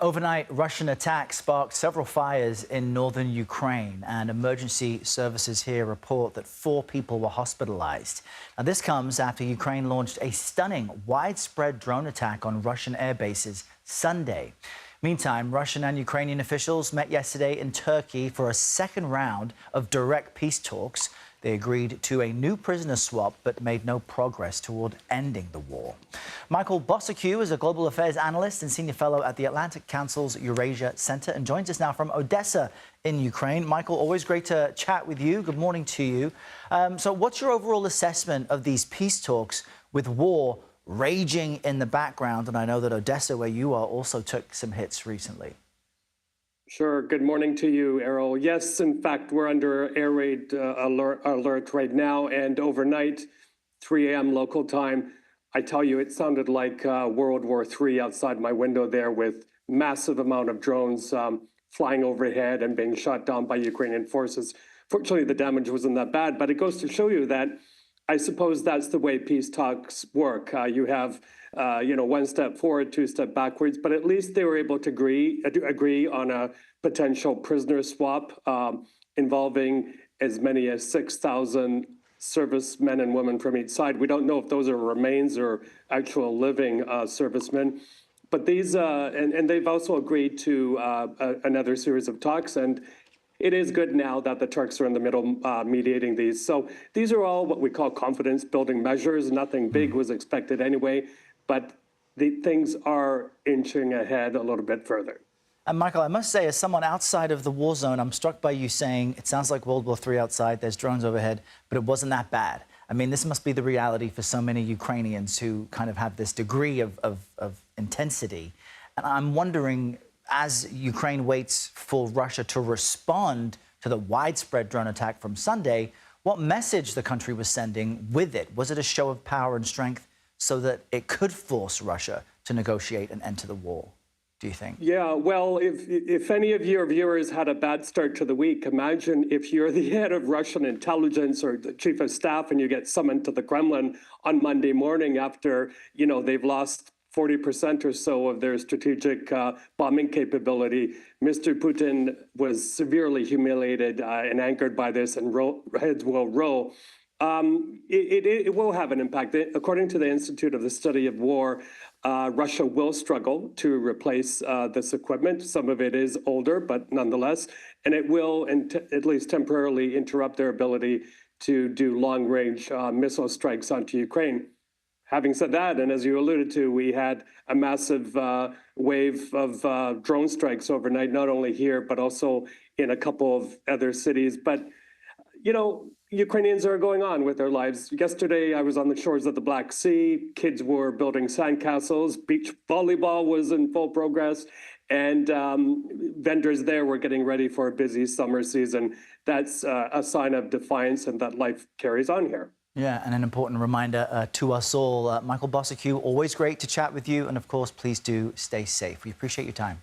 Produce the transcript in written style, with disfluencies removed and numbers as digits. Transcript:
Overnight Russian attack sparked several fires in northern Ukraine, and emergency services here report that 4 people were hospitalized. Now, this comes after Ukraine launched a stunning, widespread drone attack on Russian air bases Sunday. Meantime, Russian and Ukrainian officials met yesterday in Turkey for a second round of direct peace talks. They agreed to a new prisoner swap, but made no progress toward ending the war. Michael Bociurkiw is a global affairs analyst and senior fellow at the Atlantic Council's Eurasia Center and joins us now from Odessa in Ukraine. Michael, always great to chat with you. Good morning to you. So what's your overall assessment of these peace talks with war raging in the background? And I know that Odessa, where you are, also took some hits recently. Sure. Good morning to you, Errol. Yes, in fact, we're under air raid alert right now. And overnight, 3 a.m. local time, I tell you, it sounded like World War III outside my window there, with massive amount of drones flying overhead and being shot down by Ukrainian forces. Fortunately, the damage wasn't that bad, but it goes to show you that I suppose that's the way peace talks work. You have one step forward, 2 steps backwards, but at least they were able to agree on a potential prisoner swap involving as many as 6,000 servicemen and women from each side. We don't know if those are remains or actual living servicemen, but these and they've also agreed to another series of talks. And it is good now that the Turks are in the middle mediating these. So these are all what we call confidence-building measures. Nothing big was expected anyway, but the things are inching ahead a little bit further. And Michael, I must say, as someone outside of the war zone, I'm struck by you saying it sounds like World War III outside, there's drones overhead, but it wasn't that bad. I mean, this must be the reality for so many Ukrainians who kind of have this degree of intensity. And I'm wondering, as Ukraine waits for Russia to respond to the widespread drone attack from Sunday, what message the country was sending with it? Was it a show of power and strength so that it could force Russia to negotiate an end to the war, do you think? Yeah, well, if any of your viewers had a bad start to the week, imagine if you're the head of Russian intelligence or the chief of staff and you get summoned to the Kremlin on Monday morning after, they've lost 40% or so of their strategic bombing capability. Mr. Putin was severely humiliated and angered by this, and heads will roll. It will have an impact. According to the Institute of the Study of War, Russia will struggle to replace this equipment. Some of it is older, but nonetheless, and it will at least temporarily interrupt their ability to do long-range missile strikes onto Ukraine. Having said that, and as you alluded to, we had a massive wave of drone strikes overnight, not only here, but also in a couple of other cities. But, Ukrainians are going on with their lives. Yesterday, I was on the shores of the Black Sea. Kids were building sandcastles. Beach volleyball was in full progress. And vendors there were getting ready for a busy summer season. That's a sign of defiance and that life carries on here. Yeah, and an important reminder to us all. Michael Bociurkiw, always great to chat with you. And of course, please do stay safe. We appreciate your time.